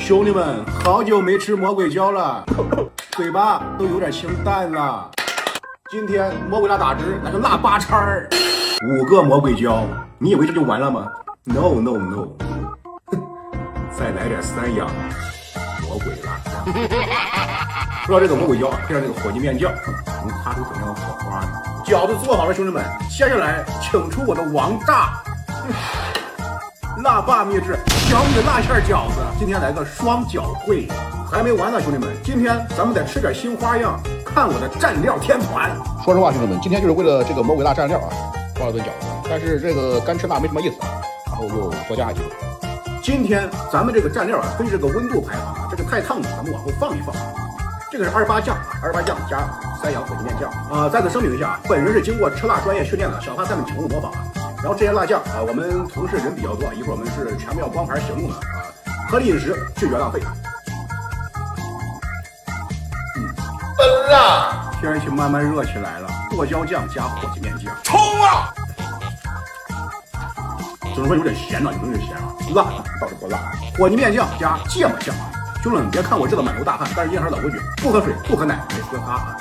兄弟们，好久没吃魔鬼椒了，嘴巴都有点清淡了。今天魔鬼辣打汁，那是辣8叉儿，5个魔鬼椒，你以为这就完了吗 ？No No No， 再来点3样魔鬼辣酱。说到这个魔鬼椒，配上这个火鸡面酱，能擦出怎样的火花呢？饺子做好了，兄弟们，接下来请出我的王炸。辣爸秘制小米辣馅饺子，今天来个双饺烩，还没完呢，兄弟们，今天咱们得吃点新花样，看我的蘸料天团。说实话，兄弟们，今天就是为了这个魔鬼辣蘸料啊，画了顿饺子，但是这个干吃辣没什么意思，然后又多加几个。今天咱们这个蘸料啊，根据这个温度排行啊，这个太烫的咱们往后放一放。这个是28酱，28酱加3阳火鸡面酱啊。再次声明一下，本人是经过吃辣专业训练的，小怕咱们请勿模仿啊。然后这些辣酱啊，我们同事人比较多，一会儿我们是全部要光盘行动的啊，合理饮食，拒绝浪费。真辣！天气慢慢热起来了，剁椒酱加火鸡面酱，冲啊！只能说有点咸了，有点咸啊，辣倒是不辣。火鸡面酱加芥末酱啊，兄弟们别看我这个满头大汗，但是硬还是老规矩，不喝水，不喝奶，没嘶哈啊。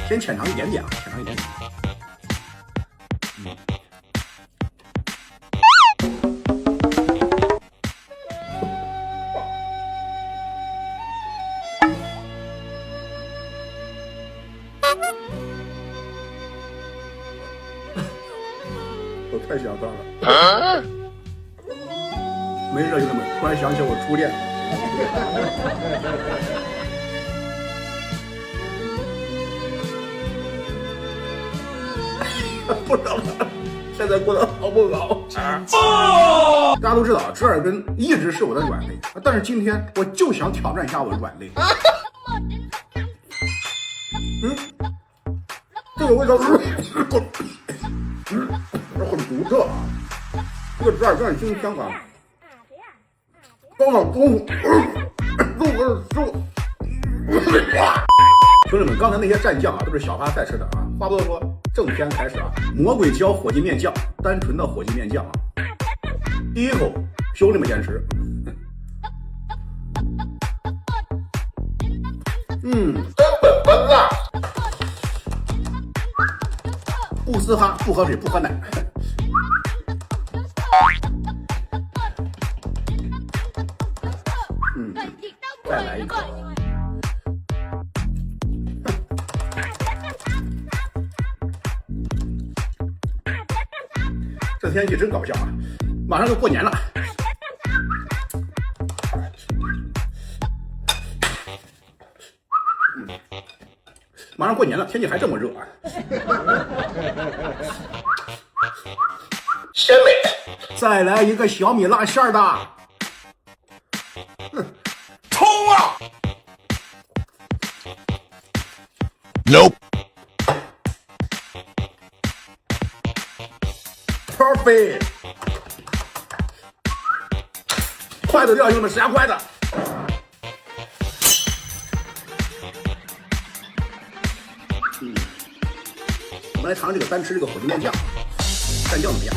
先浅尝一点点啊，浅尝一点点。我太想当了。没事，兄弟们，突然想起我初恋。不知道现在过得好不好？大家都知道，折耳根一直是我的软肋，但是今天我就想挑战一下我的软肋。这个味道是很独特啊！这个折耳根进香港，刚好中午兄弟们，刚才那些蘸酱啊，都是小花菜吃的啊。话不多说，正片开始啊！魔鬼椒火鸡面酱，单纯的火鸡面酱啊。第一口，兄弟们先吃。根本不辣。不嘶哈，不喝水，不喝奶。再来一口。这天气真搞笑啊！马上就过年了。马上过年了，天气还这么热啊！鲜美。再来一个小米辣馅的。冲啊 Nope。Perfect。筷子掉，兄弟们，谁家筷子？我们来尝尝这个单吃这个火鸡面酱，蘸酱怎么样？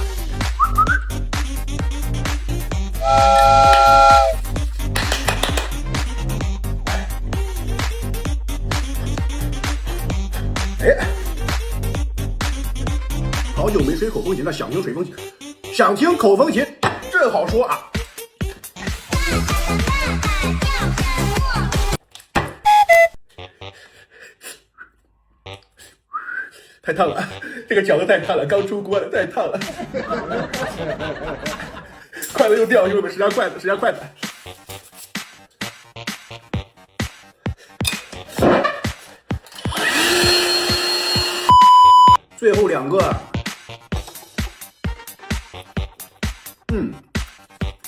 哎，好久没吹口风琴了，想听水风琴，想听口风琴，正好说啊。太烫了，这个饺子太烫了，刚出锅的太烫了。筷子又掉，兄弟们，谁家筷子？谁家筷子？最后2个。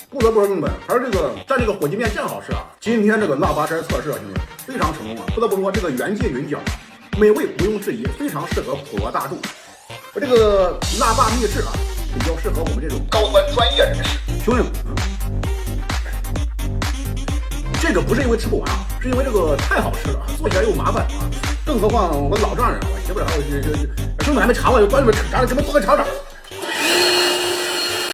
不得不说，兄弟们，还是这个蘸这个火鸡面酱好吃啊！今天这个辣8叉测试啊，兄弟们非常成功啊！不得不说，这个原界云饺啊，美味毋庸置疑，非常适合普罗大众。这个辣爸秘制啊，比较适合我们这种高端专业人士。兄弟们，这个不是因为吃不完啊，是因为这个太好吃了，做起来又麻烦啊。更何况我老丈人，我媳妇儿还有兄弟们还没尝过，就关你们尝尝，什么多个尝尝。